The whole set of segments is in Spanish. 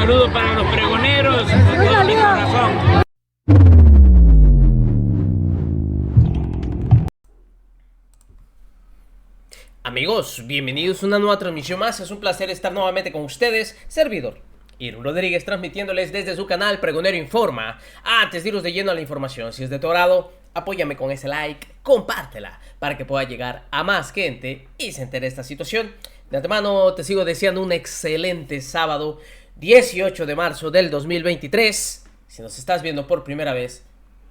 saludo para los pregoneros con todo mi corazón. Amigos, bienvenidos a una nueva transmisión más. Es un placer estar nuevamente con ustedes, servidor Irún Rodríguez, transmitiéndoles desde su canal Pregonero Informa. Antes de iros de lleno a la información, si es de tu agrado, apóyame con ese like, compártela para que pueda llegar a más gente y se entere de esta situación. De antemano te sigo deseando un excelente sábado 18 de marzo del 2023. Si nos estás viendo por primera vez,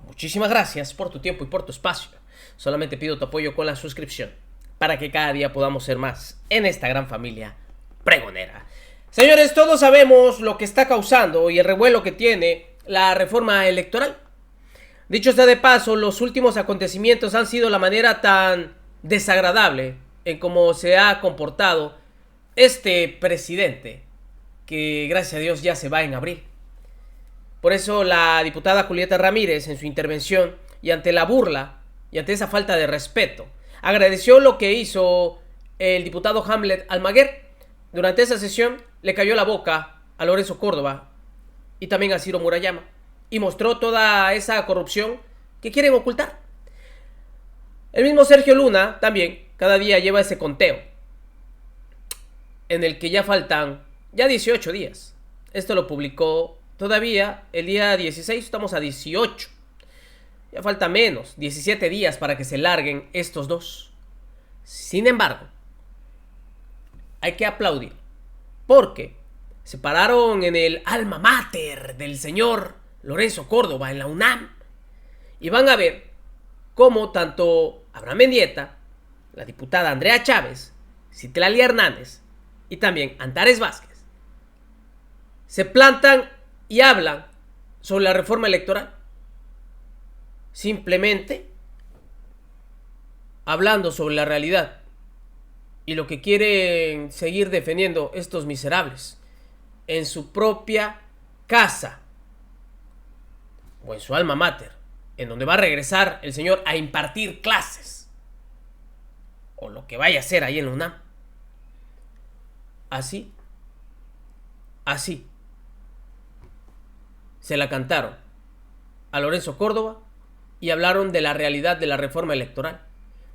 muchísimas gracias por tu tiempo y por tu espacio. Solamente pido tu apoyo con la suscripción para que cada día podamos ser más en esta gran familia pregonera. Señores, todos sabemos lo que está causando y el revuelo que tiene la reforma electoral. Dicho sea de paso, los últimos acontecimientos han sido la manera tan desagradable en cómo se ha comportado este presidente, que gracias a Dios ya se va en abril. Por eso la diputada Julieta Ramírez, en su intervención y ante la burla y ante esa falta de respeto, agradeció lo que hizo el diputado Hamlet Almaguer. Durante esa sesión le cayó la boca a Lorenzo Córdoba y también a Ciro Murayama y mostró toda esa corrupción que quieren ocultar. El mismo Sergio Luna también cada día lleva ese conteo en el que ya faltan 18 días. Esto lo publicó todavía el día 16, estamos a 18. Ya falta menos, 17 días para que se larguen estos dos. Sin embargo, hay que aplaudir, porque se pararon en el alma mater del señor Lorenzo Córdoba, en la UNAM, y van a ver cómo tanto Abraham Mendieta, la diputada Andrea Chávez, Citlali Hernández y también Antares Vázquez se plantan y hablan sobre la reforma electoral. Simplemente hablando sobre la realidad y lo que quieren seguir defendiendo estos miserables en su propia casa o en su alma mater, en donde va a regresar el señor a impartir clases o lo que vaya a hacer ahí en la UNAM. Así se la cantaron a Lorenzo Córdoba y hablaron de la realidad de la reforma electoral.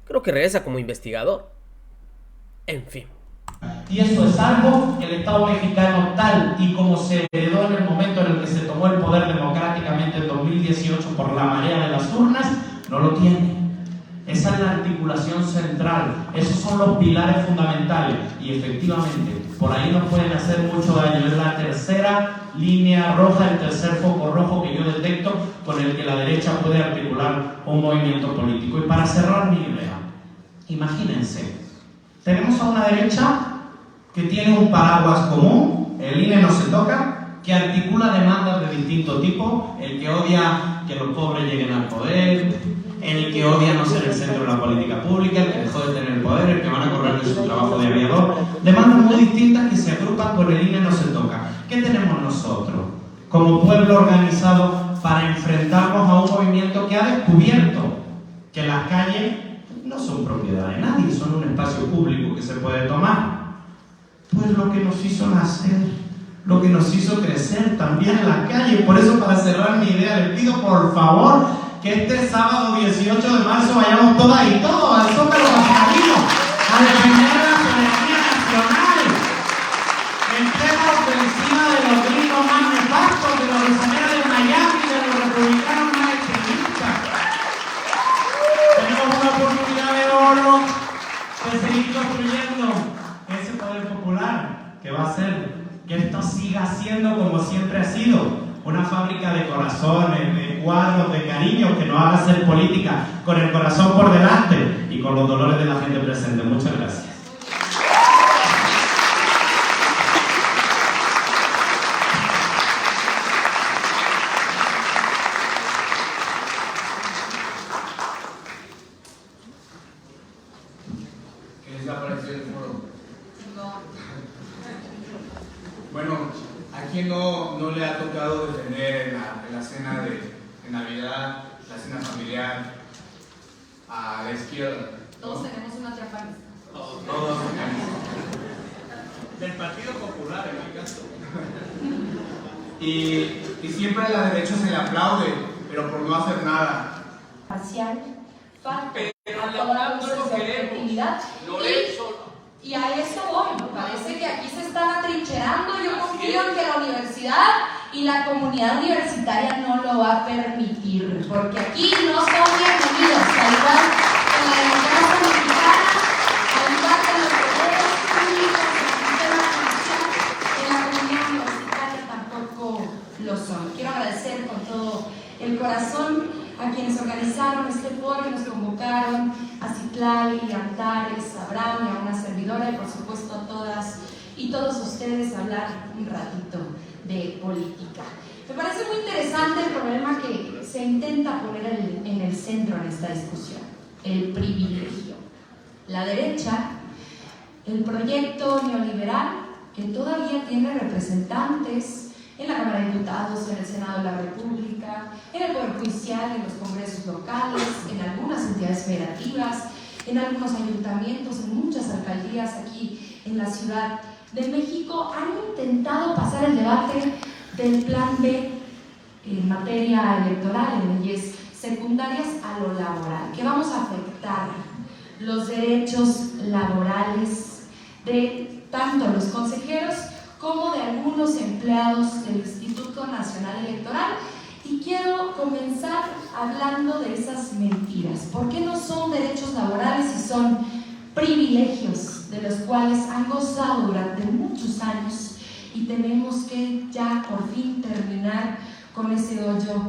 Creo que regresa como investigador. En fin. Y eso es algo que el Estado mexicano, tal y como se heredó en el momento en el que se tomó el poder democráticamente en 2018 por la marea de las urnas, no lo tiene. Esa es la articulación central, esos son los pilares fundamentales y efectivamente por ahí nos pueden hacer mucho daño. Es la tercera línea roja, el tercer foco rojo que yo detecto con el que la derecha puede articular un movimiento político. Y para cerrar mi idea, imagínense, tenemos a una derecha que tiene un paraguas común, el INE no se toca, que articula demandas de distinto tipo, el que odia que los pobres lleguen al poder, el que odia no ser el centro de la política pública, el que dejó de tener el poder, el que van a correr de su trabajo de aviador, demandas muy distintas que se agrupan con el INE no se toca. ¿Qué tenemos nosotros como pueblo organizado para enfrentarnos a un movimiento que ha descubierto que las calles no son propiedad de nadie, son un espacio público que se puede tomar? Pues lo que nos hizo nacer, lo que nos hizo crecer también en las calles. Por eso, para cerrar mi idea, les pido por favor que este sábado 18 de marzo vayamos todas y todos al Zócalo Capitalino a defender la soberanía nacional. Entremos por encima de los gringos más nefastos, de los resaneros de Miami, de los republicanos más extremistas. Tenemos una oportunidad de oro de seguir construyendo ese poder popular que va a hacer que esto siga siendo como siempre ha sido, una fábrica de corazones, de cuadros, de cariño, que nos haga hacer política con el corazón por delante y con los dolores de la gente presente. Muchas gracias. ¿Qué les ha parecido el foro? No. Bueno, ¿a quién no le ha tocado defender en la cena de Navidad, la cena familiar, a la izquierda? Todos tenemos una atrapanista. Todos. Del Partido Popular, en mi caso. Y siempre a la derecha se le aplaude, pero por no hacer nada. Parcial, falta Pero a la toda UNAM luces no lo de queremos. objetividad. Y a eso voy. Parece que aquí se están atrincherando. Yo confío en que la universidad y la comunidad universitaria no lo va a permitir, porque aquí no son bienvenidos, al igual que en la democracia mexicana, al igual que en los poderes públicos, en la comunidad universitaria tampoco lo son. Quiero agradecer con todo el corazón a quienes organizaron este foro y nos convocaron, a Citlali, a Antares, a Abraham y a una servidora, y por supuesto a todas y todos ustedes a hablar un ratito de política. Me parece muy interesante el problema que se intenta poner en el centro en esta discusión, el privilegio. La derecha, el proyecto neoliberal, que todavía tiene representantes en la Cámara de Diputados, en el Senado de la República, en el Poder Judicial, en los congresos locales, en algunas entidades federativas, en algunos ayuntamientos, en muchas alcaldías aquí en la Ciudad de México, han intentado pasar el debate del Plan B en materia electoral, en leyes secundarias, a lo laboral, que vamos a afectar los derechos laborales de tanto los consejeros como de algunos empleados del Instituto Nacional Electoral. Y quiero comenzar hablando de esas mentiras. ¿Por qué no son derechos laborales y son privilegios de los cuales han gozado durante muchos años y tenemos que ya por fin terminar con ese hoyo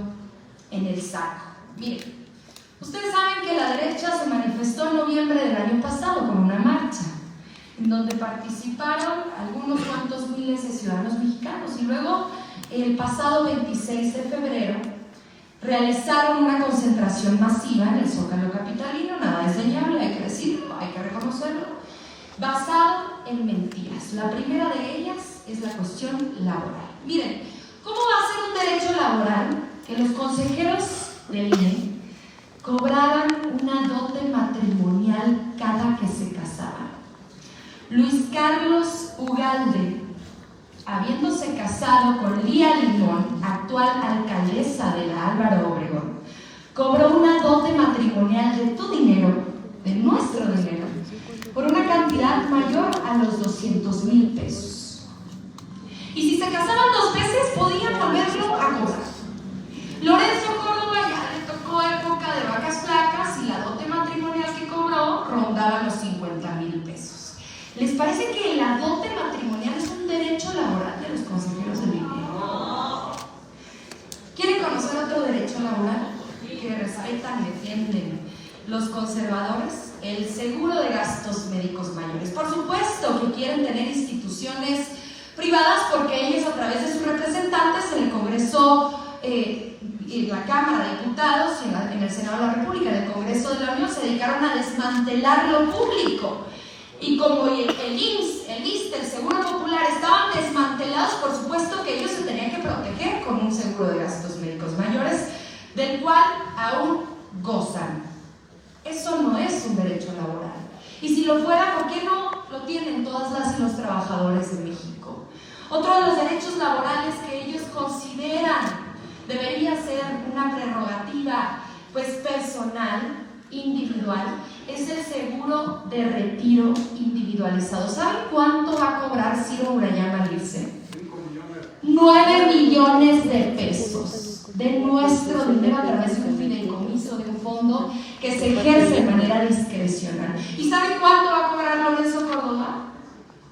en el saco? Miren, ustedes saben que la derecha se manifestó en noviembre del año pasado con una marcha en donde participaron algunos cuantos miles de ciudadanos mexicanos, y luego el pasado 26 de febrero realizaron una concentración masiva en el Zócalo capitalino, nada desdeñable, hay que decirlo, hay que reconocerlo, basado en mentiras. La primera de ellas es la cuestión laboral. Miren, ¿cómo va a ser un derecho laboral que los consejeros del INE cobraran una dote matrimonial cada que se casaban? Luis Carlos Ugalde, habiéndose casado con Lía Limón, actual alcaldesa de la Álvaro Obregón, cobró una dote matrimonial de tu dinero, de nuestro dinero, por una cantidad mayor a los 200,000 pesos. Y si se casaban 2 veces, podían volverlo a cobrar. Lorenzo Córdoba ya le tocó época de vacas flacas y la dote matrimonial que cobró rondaba los 50,000 pesos. ¿Les parece que la dote matrimonial es un derecho laboral de los consejeros del INE? ¿Quieren conocer otro derecho laboral que respetan y defienden los conservadores? El seguro de gastos médicos mayores. Por supuesto que quieren tener instituciones privadas porque ellos, a través de sus representantes en el Congreso, en la Cámara de Diputados, en el Senado de la República, en el Congreso de la Unión, se dedicaron a desmantelar lo público. Y como el IMSS, el ISSSTE, el Seguro Popular estaban desmantelados, por supuesto que ellos se tenían que proteger con un seguro de gastos médicos mayores, del cual aún gozan. Eso no es un derecho laboral. Y si lo fuera, ¿por qué no lo tienen todas las y los trabajadores de México? Otro de los derechos laborales que ellos consideran debería ser una prerrogativa personal, individual, es el seguro de retiro individualizado. ¿Saben cuánto va a cobrar Ciro Murayama al irse? 9 millones de pesos de nuestro dinero a través de un fideicomiso, de un fondo que se ejerce de manera discrecional. ¿Y saben cuánto va a cobrar Lorenzo Córdoba?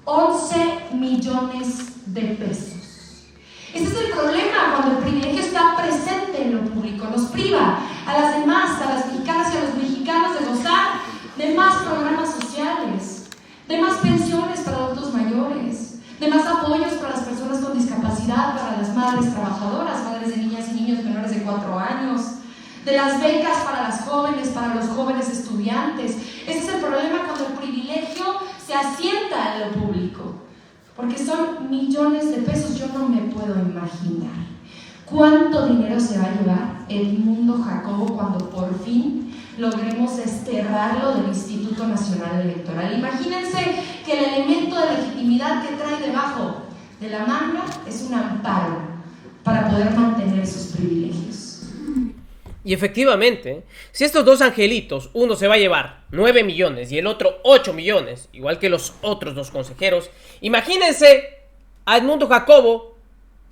11 millones de pesos. Ese es el problema cuando el privilegio está presente en lo público, nos priva a las demás, a las mexicanas y a los mexicanos de gozar de más programas sociales, de más pensiones para adultos mayores, de más apoyos para las personas con discapacidad, para las madres trabajadoras, madres de niñas y niños menores de 4 años, de las becas para las jóvenes, para los jóvenes estudiantes. Ese es el problema cuando el privilegio se asienta en lo público, porque son millones de pesos. Yo no me puedo imaginar cuánto dinero se va a llevar Edmundo Jacobo cuando por fin logremos desterrarlo del Instituto Nacional Electoral. Imagínense que el elemento de legitimidad que trae debajo de la mano es un amparo para poder mantener esos privilegios. Y efectivamente, si estos dos angelitos, uno se va a llevar 9 millones y el otro 8 millones, igual que los otros dos consejeros, imagínense a Edmundo Jacobo,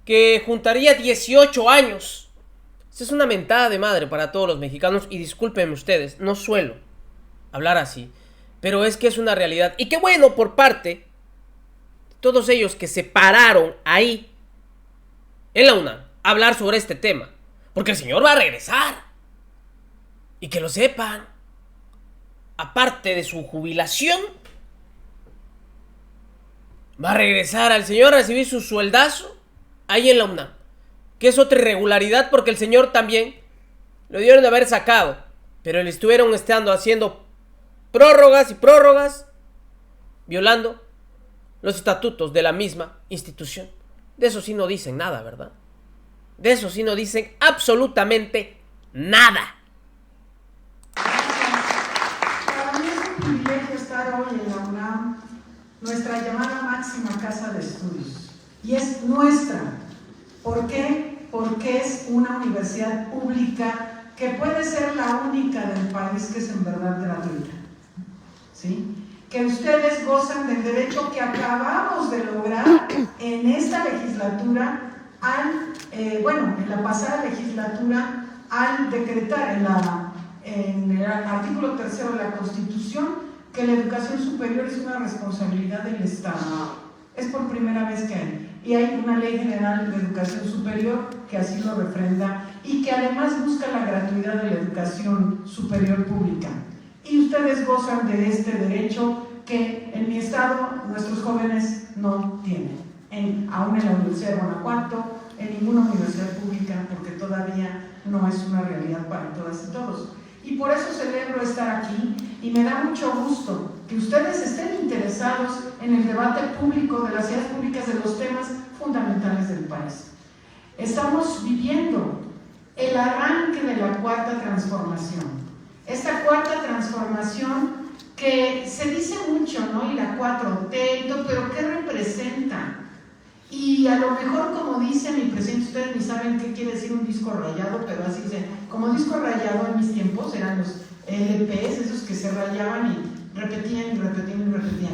que juntaría 18 años. Esta es una mentada de madre para todos los mexicanos, y discúlpenme ustedes, no suelo hablar así, pero es que es una realidad. Y qué bueno por parte de todos ellos que se pararon ahí en la UNAM a hablar sobre este tema, porque el señor va a regresar, y que lo sepan. Aparte de su jubilación, va a regresar al señor a recibir su sueldazo ahí en la UNAM, que es otra irregularidad, porque el señor también lo debieron de haber sacado, pero le estuvieron haciendo prórrogas y prórrogas, violando los estatutos de la misma institución. De eso sí no dicen nada, ¿verdad? De eso sí no dicen absolutamente nada. Para mí es un privilegio estar hoy en la UNAM, nuestra llamada máxima casa de estudios. Y es nuestra. ¿Por qué? Porque es una universidad pública que puede ser la única del país que es en verdad gratuita. ¿Sí? Que ustedes gozan del derecho que acabamos de lograr en esta legislatura, en la pasada legislatura, al decretar en el artículo 3 de la Constitución que la educación superior es una responsabilidad del Estado. Es por primera vez que hay. Y hay una ley general de educación superior que así lo refrenda y que además busca la gratuidad de la educación superior pública. Y ustedes gozan de este derecho que en mi estado nuestros jóvenes no tienen, aún en la Universidad de Guanajuato, en ninguna universidad pública, porque todavía no es una realidad para todas y todos. Y por eso celebro estar aquí y me da mucho gusto que ustedes estén interesados en el debate público de las ciudades públicas de los temas fundamentales del país. Estamos viviendo el arranque de la cuarta transformación. Esta cuarta transformación que se dice mucho, ¿no? Y la 4T, pero ¿qué representa? Y a lo mejor, como dice mi presidente, ustedes ni saben qué quiere decir un disco rayado, pero así dice, como disco rayado en mis tiempos eran los LPs, esos que se rayaban y repetían y repetían y repetían.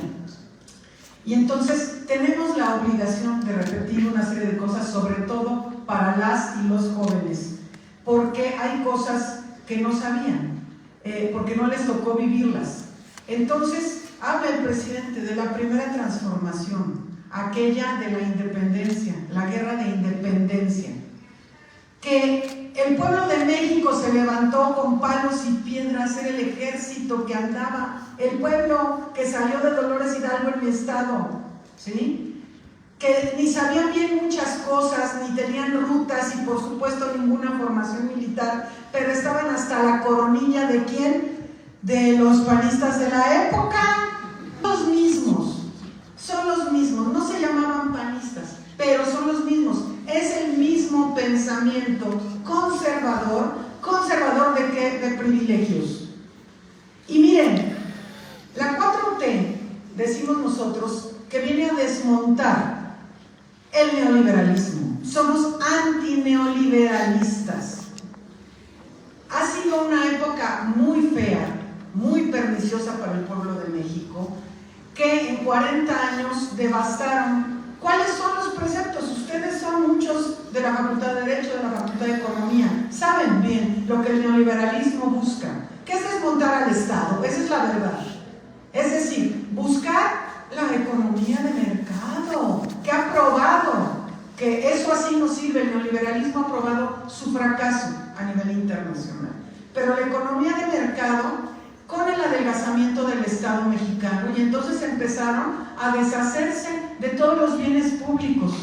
Y entonces tenemos la obligación de repetir una serie de cosas, sobre todo para las y los jóvenes, porque hay cosas que no sabían, porque no les tocó vivirlas. Entonces, habla el presidente de la primera transformación, aquella de la independencia, la guerra de independencia, que el pueblo de México se levantó con palos y piedras, era el ejército que andaba, el pueblo que salió de Dolores Hidalgo en mi estado, ¿sí? Que ni sabían bien muchas cosas, ni tenían rutas y por supuesto ninguna formación militar, pero estaban hasta la coronilla de ¿quién? De los panistas de la época, los mismos, son los mismos, no se llamaban panistas, pero son los mismos, es el mismo pensamiento conservador de qué? De privilegios. Y miren, la 4T, decimos nosotros, que viene a desmontar el neoliberalismo, somos antineoliberalistas. Ha sido una época muy fea, muy perniciosa para el pueblo de México, que en 40 años devastaron. ¿Cuáles son los preceptos? Ustedes son muchos de la Facultad de Derecho, de la Facultad de Economía, saben bien lo que el neoliberalismo busca, que es desmontar al Estado, esa es la verdad. Es decir, buscar la economía de mercado, que ha probado que eso así no sirve. El neoliberalismo ha probado su fracaso a nivel internacional. Pero la economía de mercado, con el adelgazamiento del Estado mexicano, y entonces empezaron a deshacerse de todos los bienes públicos.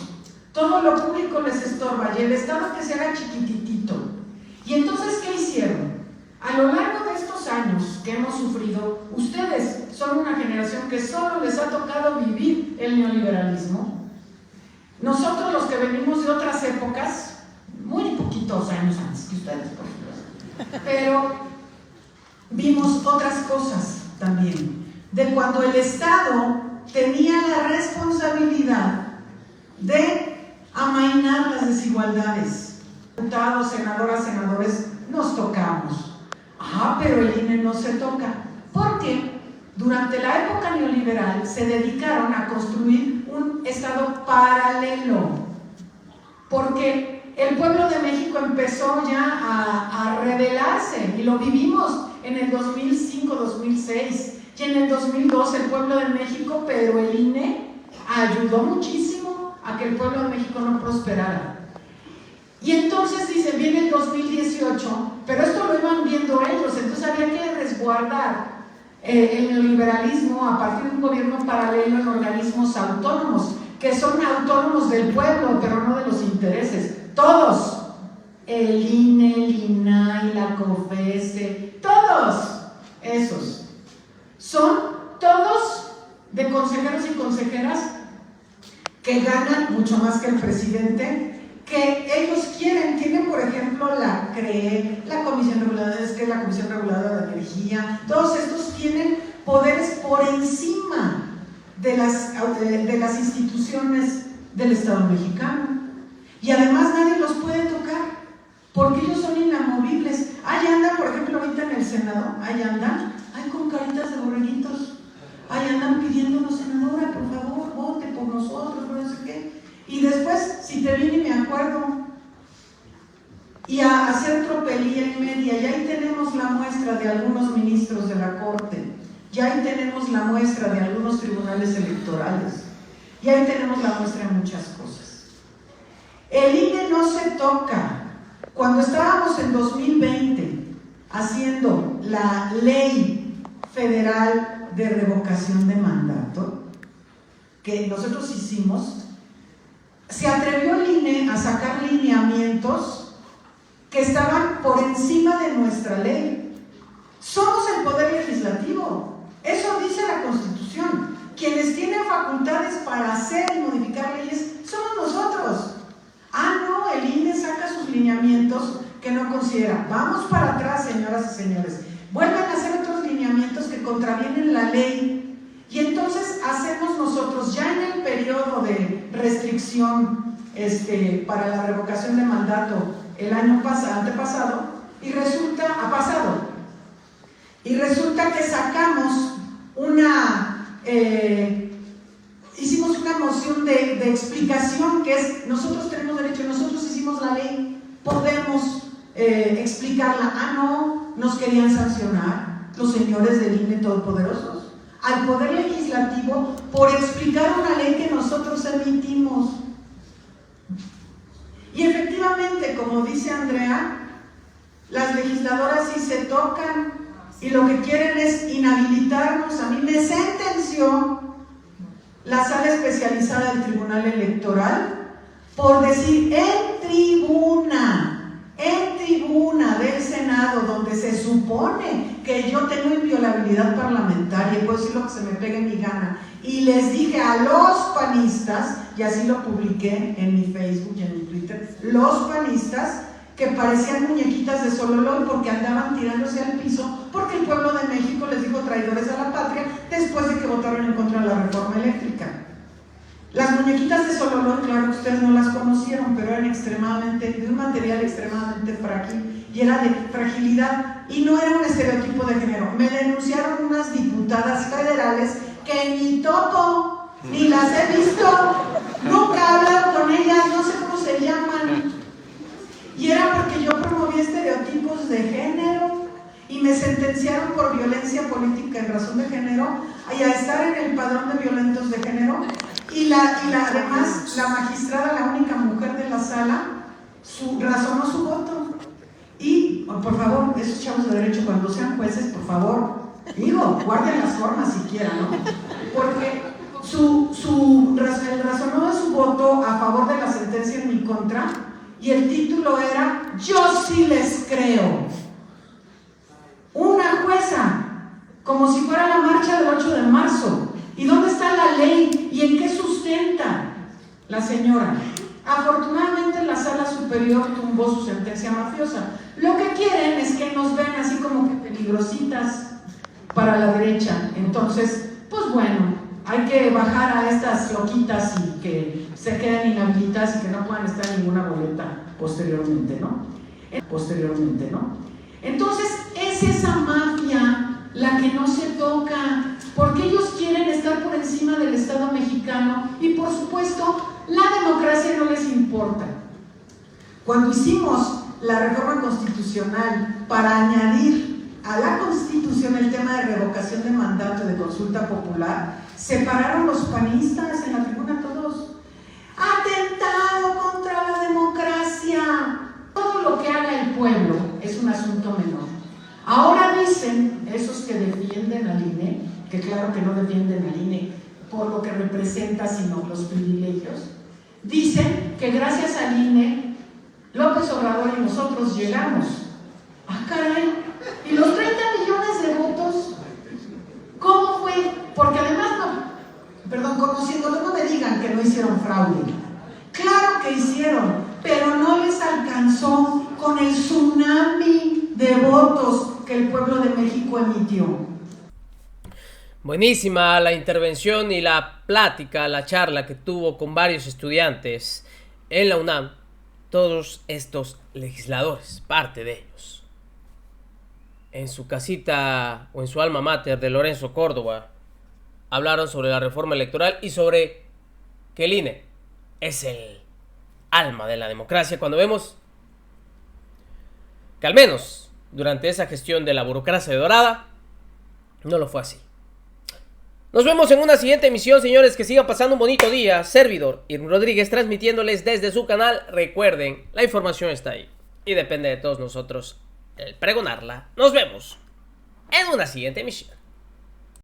Todo lo público les estorba y el Estado que se haga chiquititito. Y entonces, ¿qué hicieron? A lo largo de estos años que hemos sufrido, ustedes son una generación que solo les ha tocado vivir el neoliberalismo. Nosotros, los que venimos de otras épocas, muy poquitos años antes que ustedes, por supuesto, pero vimos otras cosas también, de cuando el Estado tenía la responsabilidad de amainar las desigualdades. Diputados, senadoras, senadores, nos tocamos. Pero el INE no se toca. ¿Por qué? Durante la época neoliberal se dedicaron a construir un estado paralelo, porque el pueblo de México empezó ya a rebelarse, y lo vivimos en el 2005, 2006, y en el 2002 el pueblo de México, pero el INE ayudó muchísimo a que el pueblo de México no prosperara. Y entonces dicen, viene el 2018, pero esto lo iban viendo ellos, entonces había que resguardar el neoliberalismo a partir de un gobierno paralelo en organismos autónomos, que son autónomos del pueblo, pero no de los intereses. Todos, el INE, el INAI, la COFESE, todos esos, son todos de consejeros y consejeras que ganan mucho más que el presidente, que ellos tienen por ejemplo la CRE, la Comisión Reguladora, que es la Comisión Reguladora de Energía, todos estos tienen poderes por encima de las instituciones del Estado mexicano, y además nadie los puede tocar, porque ellos son inamovibles. Ahí andan, por ejemplo, ahorita en el Senado, ahí andan, con caritas de borreguitos, ahí andan pidiéndonos, senadora, por favor, vote por nosotros, no sé qué. Y después, si te viene, me acuerdo, y a hacer tropelía y media, y ahí tenemos la muestra de algunos ministros de la Corte, y ahí tenemos la muestra de algunos tribunales electorales, y ahí tenemos la muestra de muchas cosas. El INE no se toca. Cuando estábamos en 2020 haciendo la ley federal de revocación de mandato, que nosotros hicimos, se atrevió el INE a sacar lineamientos que estaban por encima de nuestra ley. Somos el poder legislativo, eso dice la Constitución. Quienes tienen facultades para hacer y modificar leyes somos nosotros. No, el INE saca sus lineamientos que no considera. Vamos para atrás, señoras y señores. Vuelven a hacer otros lineamientos que contravienen la ley. Y entonces hacemos nosotros, ya en el periodo de restricción para la revocación de mandato el año antepasado, y resulta que sacamos hicimos una moción de explicación, que es, nosotros tenemos derecho, nosotros hicimos la ley, podemos explicarla. No, nos querían sancionar los señores del INE todopoderosos al Poder Legislativo por explicar una ley que nosotros emitimos. Y efectivamente, como dice Andrea, las legisladoras sí se tocan y lo que quieren es inhabilitarnos. A mí me sentenció la sala especializada del Tribunal Electoral por decir en tribuna del Senado, donde se supone que yo tengo inviolabilidad parlamentaria y puedo decir lo que se me pegue en mi gana, y les dije a los panistas, y así lo publiqué en mi Facebook y en mi Twitter, los panistas que parecían muñequitas de Sololoy porque andaban tirándose al piso porque el pueblo de México les dijo traidores a la patria después de que votaron en contra de la reforma eléctrica. Las muñequitas de Sololoy, claro que ustedes no las conocieron, pero eran de un material extremadamente frágil, y era de fragilidad, y no era un estereotipo de género. Me denunciaron unas diputadas federales que ni topo, ni las he visto, nunca he hablado con ellas, no sé cómo se llaman, y era porque yo promovía estereotipos de género, y me sentenciaron por violencia política en razón de género, y a estar en el padrón de violentos de género. Y además, la magistrada, la única mujer de la sala, razonó su voto. Y, por favor, esos chavos de derecho, cuando sean jueces, por favor, guarden las formas siquiera, ¿no? Porque razonó de su voto a favor de la sentencia en mi contra, y el título era "Yo sí les creo". Una jueza, como si fuera la marcha del 8 de marzo. ¿Y dónde está la ley? ¿Y en qué sustenta la señora? Afortunadamente la sala superior tumbó su sentencia mafiosa. Lo que quieren es que nos vean así como que peligrositas para la derecha. Entonces, pues bueno, hay que bajar a estas loquitas y que se queden inhabilitadas y que no puedan estar en ninguna boleta posteriormente, ¿no? Entonces, es esa mafia la que no se toca, porque ellos quieren estar por encima del Estado mexicano y, por supuesto, la democracia no les importa. Cuando hicimos la reforma constitucional para añadir a la Constitución el tema de revocación de mandato y de consulta popular, se pararon los panistas en la tribuna todos. ¡Atentado contra la democracia! Todo lo que haga el pueblo es un asunto menor. Ahora dicen esos que defienden al INE, que claro que no defienden al INE por lo que representa, sino los privilegios, dicen que gracias al INE López Obrador y nosotros llegamos. ¡Ah, caray! ¿Y los 30 millones de votos? ¿Cómo fue? Porque además, conociéndolo, no me digan que no hicieron fraude. Claro que hicieron, pero no les alcanzó con el tsunami de votos que el pueblo de México emitió. Buenísima la intervención y la plática, la charla que tuvo con varios estudiantes en la UNAM. Todos estos legisladores, parte de ellos, en su casita o en su alma mater de Lorenzo Córdoba, hablaron sobre la reforma electoral y sobre que el INE es el alma de la democracia, cuando vemos que al menos durante esa gestión de la burocracia dorada no lo fue así. Nos vemos en una siguiente emisión, señores. Que sigan pasando un bonito día. Servidor Irwin Rodríguez transmitiéndoles desde su canal. Recuerden, la información está ahí y depende de todos nosotros el pregonarla. Nos vemos en una siguiente emisión.